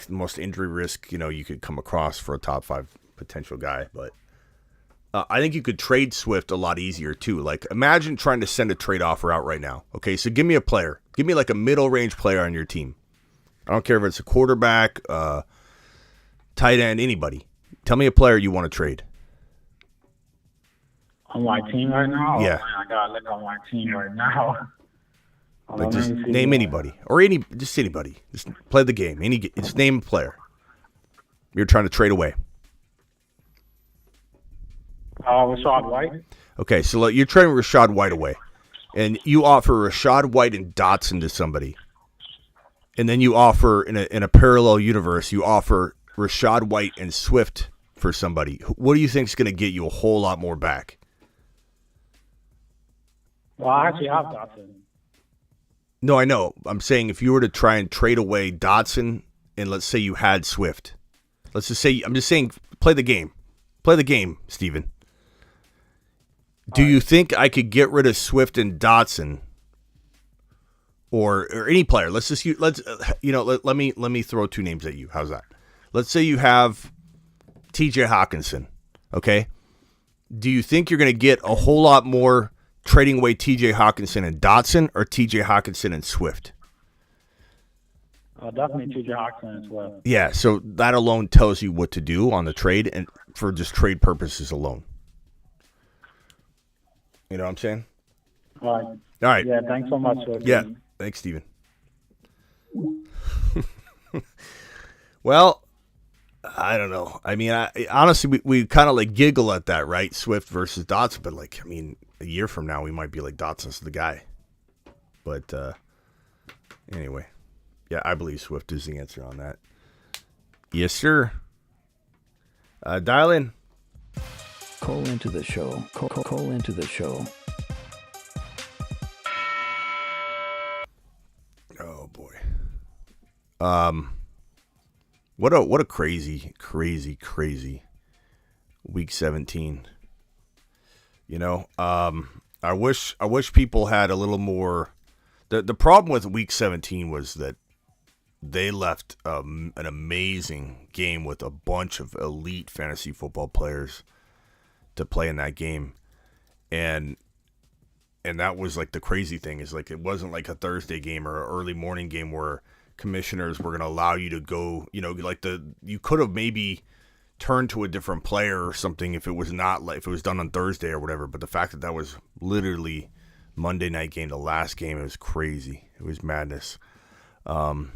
A: most injury risk, you could come across for a top 5 potential guy, but I think you could trade Swift a lot easier too. Like, imagine trying to send a trade offer out right now. Okay, so give me a player. Give me like a middle-range player on your team. I don't care if it's a quarterback, tight end, anybody. Tell me a player you want to trade.
F: On my team right now?
A: Yeah.
F: Oh, man, I gotta look on my team right now.
A: Like, just name anybody. Or just anybody. Just play the game. Just name a player you're trying to trade away.
F: Rashad White.
A: Okay, so you're trading Rashad White away. And you offer Rashad White and Dotson to somebody. And then you offer, in a parallel universe, you offer Rashad White and Swift for somebody. What do you think is going to get you a whole lot more back?
F: Well, I actually have Dotson.
A: No, I know. I'm saying if you were to try and trade away Dotson and let's say you had Swift. Let's just say, I'm just saying, play the game. Play the game, Steven. Do you think I could get rid of Swift and Dotson or any player? Let me throw two names at you. How's that? Let's say you have TJ Hawkinson, okay? Do you think you're going to get a whole lot more trading away TJ Hawkinson and Dotson or TJ Hawkinson and Swift?
F: Definitely TJ Hawkinson as well.
A: Yeah, so that alone tells you what to do on the trade and for just trade purposes alone. You know what I'm saying?
F: All
A: right.
F: Yeah, thanks so much.
A: Yeah, thanks, Steven. Well, I don't know. I mean, honestly, we kind of like giggle at that, right? Swift versus Dotson, but like, I mean, a year from now, we might be like, Dotson's the guy. But anyway, yeah, I believe Swift is the answer on that. Yes, sir. Dial in.
C: Call into the show. Call into the show.
A: Oh boy. What a crazy week 17. You know, I wish people had a little more. The problem with week 17 was that they left an amazing game with a bunch of elite fantasy football players to play in that game, and that was like the crazy thing is like it wasn't like a Thursday game or an early morning game where commissioners were going to allow you to go, you know, like you could have maybe turned to a different player or something if it was not like if it was done on Thursday or whatever. But the fact that was literally Monday night game, the last game, it was crazy. It was madness. And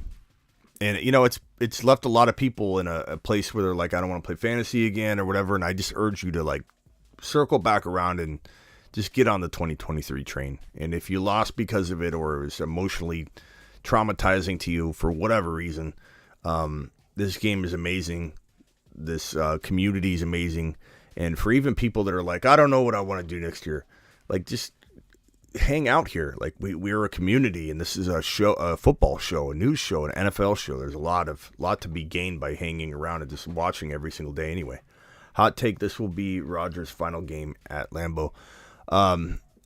A: you know, it's left a lot of people in a place where they're like, I don't want to play fantasy again or whatever. And I just urge you to like circle back around and just get on the 2023 train. And if you lost because of it or it was emotionally traumatizing to you for whatever reason, this game is amazing. This community is amazing. And for even people that are like, I don't know what I want to do next year, like just hang out here. Like we're a community, and this is a show, a football show, a news show, an NFL show. There's a lot to be gained by hanging around and just watching every single day anyway. Hot take, this will be Rodgers' final game at Lambeau. I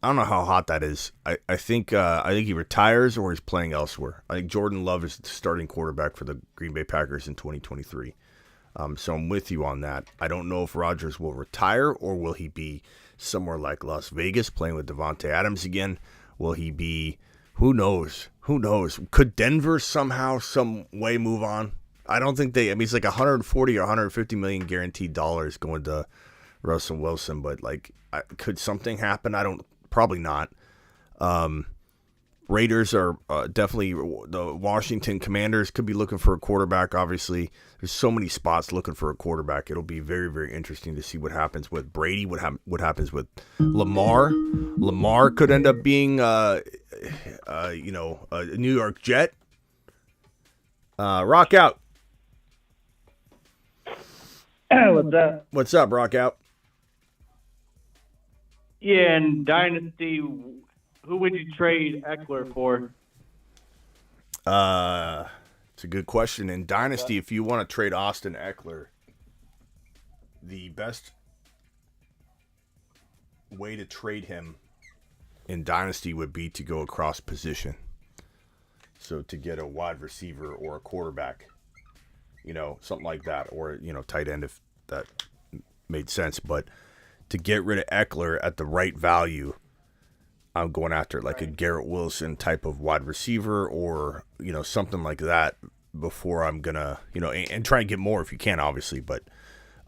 A: don't know how hot that is. I think he retires or he's playing elsewhere. I think Jordan Love is the starting quarterback for the Green Bay Packers in 2023. So I'm with you on that. I don't know if Rodgers will retire or will he be somewhere like Las Vegas playing with Devontae Adams again. Will he be, who knows? Could Denver somehow, some way move on? I don't think it's like 140 or 150 million guaranteed dollars going to Russell Wilson, but like, could something happen? Probably not. Raiders are definitely, the Washington Commanders could be looking for a quarterback. Obviously, there's so many spots looking for a quarterback. It'll be very, very interesting to see what happens with Brady. What happens with Lamar? Lamar could end up being, a New York Jet. Rock out.
J: What's up?
A: What's up, Rock out?
J: Yeah, in Dynasty, who would you trade Eckler for?
A: It's a good question. In Dynasty, if you want to trade Austin Eckler, the best way to trade him in Dynasty would be to go across position. So to get a wide receiver or a quarterback, something like that, or, tight end if that made sense. But to get rid of Eckler at the right value, I'm going after like a Garrett Wilson type of wide receiver or, something like that before I'm going to, and try and get more if you can, obviously. But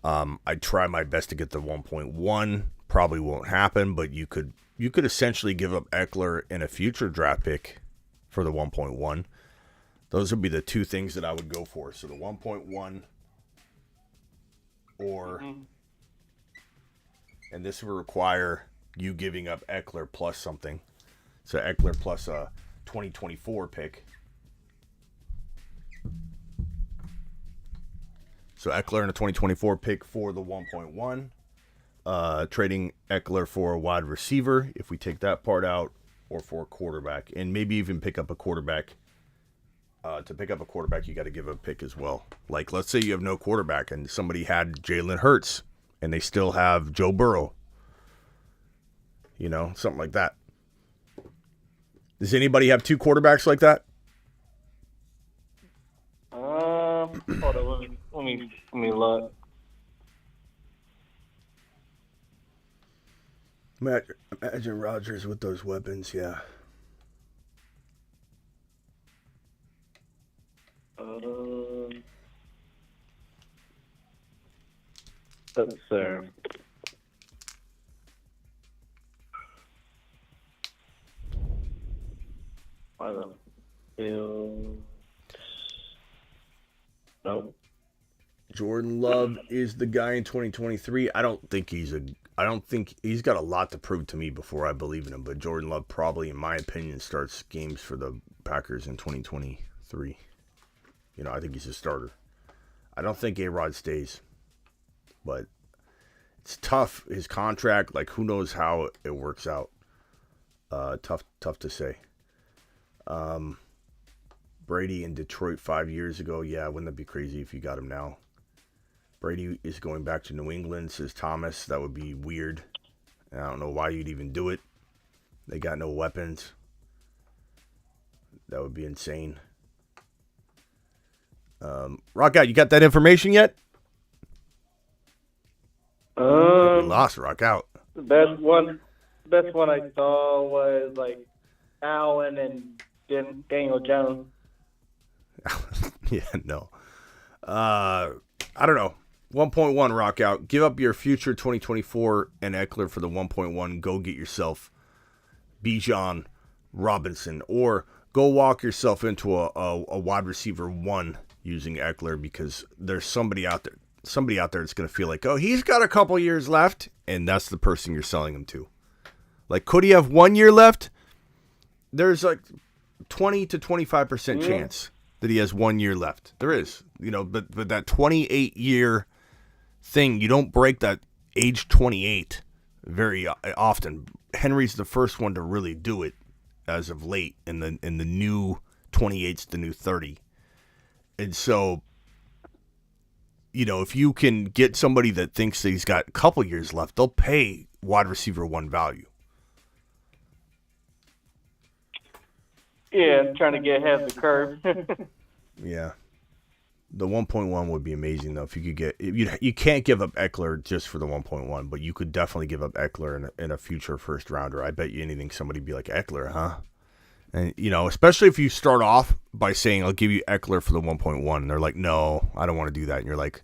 A: I try my best to get the 1.1. Probably won't happen, but you could essentially give up Eckler in a future draft pick for the 1.1. Those would be the two things that I would go for. So the 1.1 or, and this would require you giving up Eckler plus something. So Eckler plus a 2024 pick. So Eckler and a 2024 pick for the 1.1. Trading Eckler for a wide receiver, if we take that part out, or for a quarterback. And maybe even pick up a quarterback. To pick up a quarterback, you got to give a pick as well. Like, let's say you have no quarterback and somebody had Jalen Hurts and they still have Joe Burrow. Something like that. Does anybody have two quarterbacks like that?
J: Hold on, let me look.
A: Imagine Rodgers with those weapons, yeah.
J: Let's see. Nope.
A: Jordan Love is the guy in 2023. I don't think he's got a lot to prove to me before I believe in him. But Jordan Love probably, in my opinion, starts games for the Packers in 2023. I think he's a starter. I don't think A-Rod stays. But it's tough. His contract, like, who knows how it works out. Tough to say. Brady in Detroit 5 years ago. Yeah, wouldn't that be crazy if you got him now? Brady is going back to New England, says Thomas. That would be weird. I don't know why you'd even do it. They got no weapons. That would be insane. Rock out. You got that information yet? We lost Rock out.
J: The best one I saw was like Allen and Daniel Jones.
A: Yeah, no. I don't know. 1.1 Rock out. Give up your future 2024 and Eckler for the 1.1. Go get yourself Bijan Robinson, or go walk yourself into a wide receiver 1 using Eckler, because there's somebody out there that's going to feel like, oh, he's got a couple years left, and that's the person you're selling him to. Like, could he have 1 year left? There's like 20 to 25% chance that he has 1 year left. There is, but that 28-year thing, you don't break that age 28 very often. Henry's the first one to really do it as of late, in the new 28's the new 30. And so, if you can get somebody that thinks that he's got a couple years left, they'll pay wide receiver 1 value.
J: Yeah, I'm trying to get ahead of the curve.
A: Yeah. The 1.1 would be amazing, though, if you could get... You can't give up Eckler just for the 1.1, but you could definitely give up Eckler in a future first-rounder. I bet you anything somebody would be like, Eckler, huh? And, especially if you start off by saying, I'll give you Eckler for the 1.1, and they're like, no, I don't want to do that. And you're like,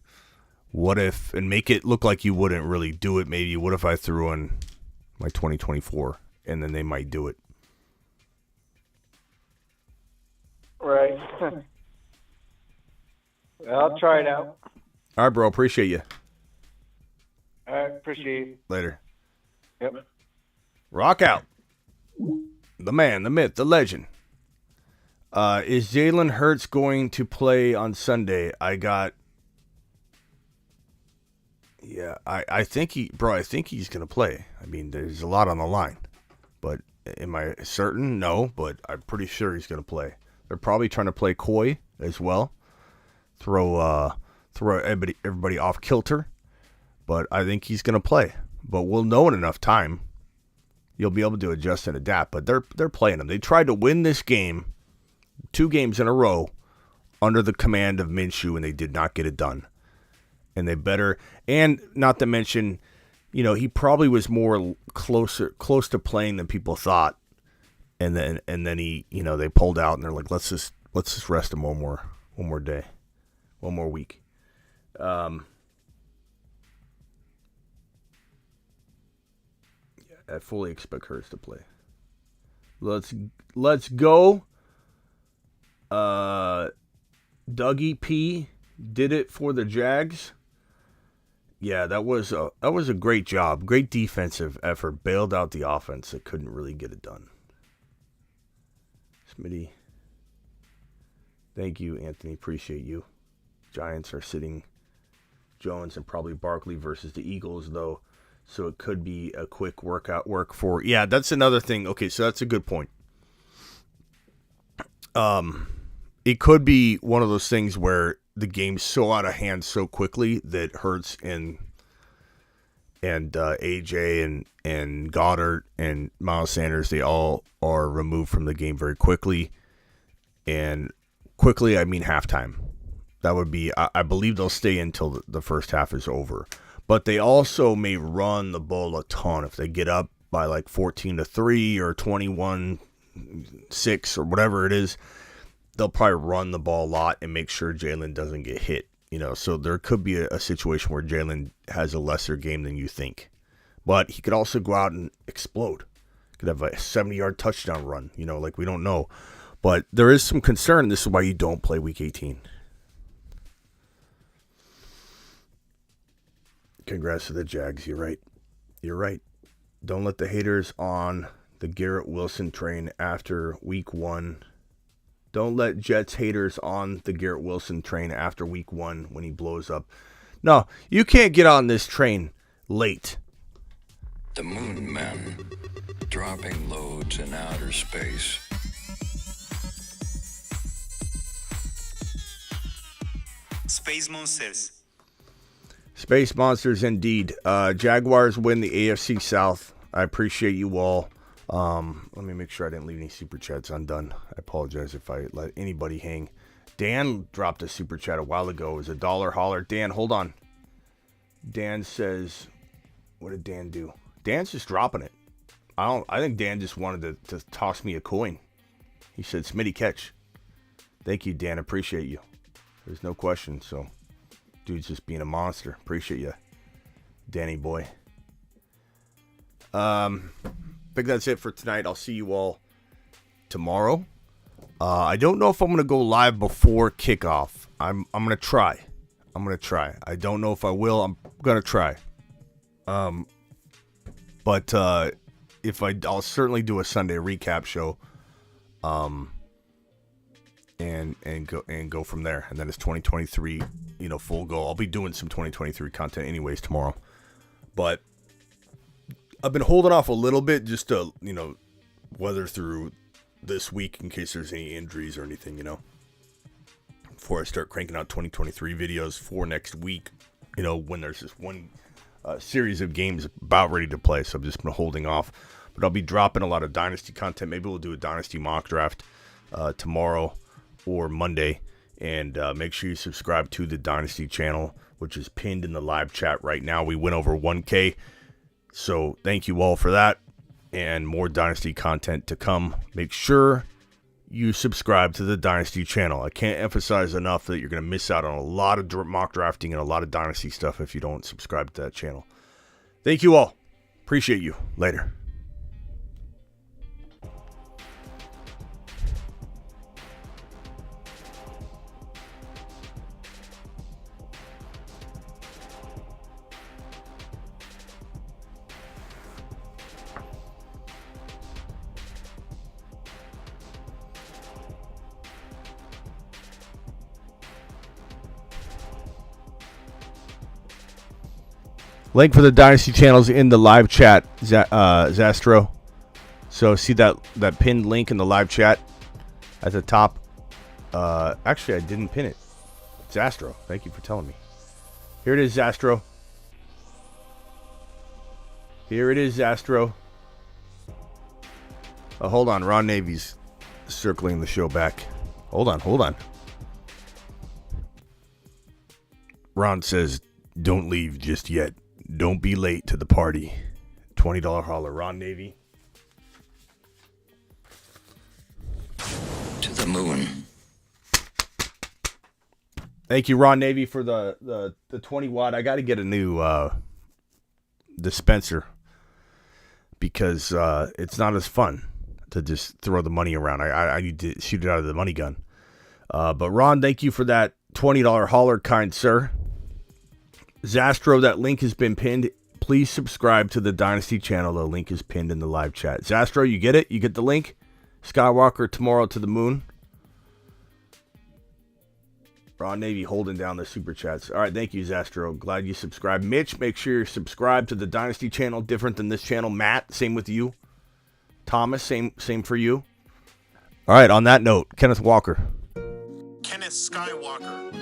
A: what if... And make it look like you wouldn't really do it. Maybe, what if I threw in my 2024, and then they might do it.
J: Right. I'll try it out.
A: All right, bro. Appreciate you.
J: All right. Appreciate it.
A: Later.
J: Yep.
A: Rock out. The man, the myth, the legend. Is Jalen Hurts going to play on Sunday? I think he's going to play. I mean, there's a lot on the line. But am I certain? No, but I'm pretty sure he's going to play. They're probably trying to play coy as well. Throw everybody off kilter. But I think he's going to play. But we'll know in enough time. You'll be able to adjust and adapt. But they're playing him. They tried to win this game 2 games in a row under the command of Minshew, and they did not get it done. and they better. And not to mention, he probably was more close to playing than people thought. And then he, they pulled out and they're like, let's just rest him one more day, one more week. I fully expect Hurts to play. Let's go. Dougie P did it for the Jags. Yeah, that was a great job. Great defensive effort. Bailed out the offense that couldn't really get it done. Smitty. Thank you, Anthony. Appreciate you. Giants are sitting Jones and probably Barkley versus the Eagles, though. So it could be a quick work for... Yeah, that's another thing. Okay, so that's a good point. It could be one of those things where the game's so out of hand so quickly that Hurts and AJ and Goddard and Miles Sanders, they all are removed from the game very quickly. And quickly, I mean halftime. That would be, I believe they'll stay until the first half is over. But they also may run the ball a ton if they get up by like 14-3 or 21-6 or whatever it is. They'll probably run the ball a lot and make sure Jalen doesn't get hit. So there could be a situation where Jalen has a lesser game than you think. But he could also go out and explode. Could have a 70-yard touchdown run. Like we don't know. But there is some concern. This is why you don't play Week 18. Congrats to the Jags. You're right. Don't let the haters on the Garrett Wilson train after Week 1. Don't let Jets haters on the Garrett Wilson train after Week 1 when he blows up. No, you can't get on this train late.
D: The Moon Men, dropping loads in outer space.
E: Space Monsters.
A: Space Monsters indeed. Jaguars win the AFC South. I appreciate you all. Let me make sure I didn't leave any super chats undone. I apologize if I let anybody hang. Dan dropped a super chat a while ago. It was $1 holler. Dan, hold on. Dan says, what did Dan do? Dan's just dropping it. I think Dan just wanted to toss me a coin. He said, Smitty catch. Thank you, Dan. Appreciate you. There's no question. So, dude's just being a monster. Appreciate you, Danny boy. I think that's it for tonight. I'll see you all tomorrow. I don't know if I'm going to go live before kickoff. I'm going to try. I don't know if I will. I'm going to try. But I'll certainly do a Sunday recap show. And go from there. And then it's 2023, full go. I'll be doing some 2023 content anyways tomorrow. But I've been holding off a little bit just to, weather through this week in case there's any injuries or anything, before I start cranking out 2023 videos for next week, when there's this one series of games about ready to play. So I've just been holding off. But I'll be dropping a lot of Dynasty content. Maybe we'll do a Dynasty mock draft tomorrow or Monday. And make sure you subscribe to the Dynasty channel, which is pinned in the live chat right now. We went over 1K. So thank you all for that, and more Dynasty content to come. Make sure you subscribe to the Dynasty channel. I can't emphasize enough that you're going to miss out on a lot of mock drafting and a lot of Dynasty stuff if you don't subscribe to that channel. Thank you all. Appreciate you. Later. Link for the Dynasty channels in the live chat, Zastro. So see that pinned link in the live chat at the top. Actually, I didn't pin it. Zastro, thank you for telling me. Here it is, Zastro. Oh, hold on. Ron Navy's circling the show back. Hold on. Ron says don't leave just yet. Don't be late to the party. $20 holler. Ron Navy.
D: To the moon.
A: Thank you, Ron Navy, for the 20 watt. I got to get a new dispenser because it's not as fun to just throw the money around. I need to shoot it out of the money gun. But Ron, thank you for that $20 holler, kind sir. Zastro, that link has been pinned. Please subscribe to the Dynasty channel. The link is pinned in the live chat. Zastro, you get it? You get the link? Skywalker tomorrow to the moon. Ron Navy holding down the super chats. All right, thank you, Zastro. Glad you subscribed. Mitch, make sure you're subscribed to the Dynasty channel. Different than this channel. Matt, same with you. Thomas, same for you. All right, on that note, Kenneth Walker.
B: Kenneth Skywalker.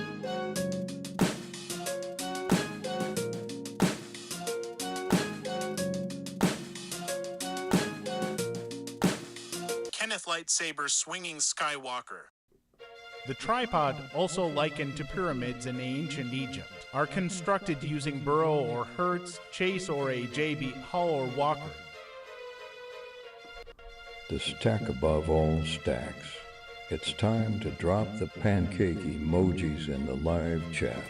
B: Kenneth Lightsaber Swinging Skywalker.
K: The tripod, also likened to pyramids in ancient Egypt, are constructed using Burrow or Hertz, Chase or a JB Hull or Walker.
C: The stack above all stacks. It's time to drop the pancake emojis in the live chat.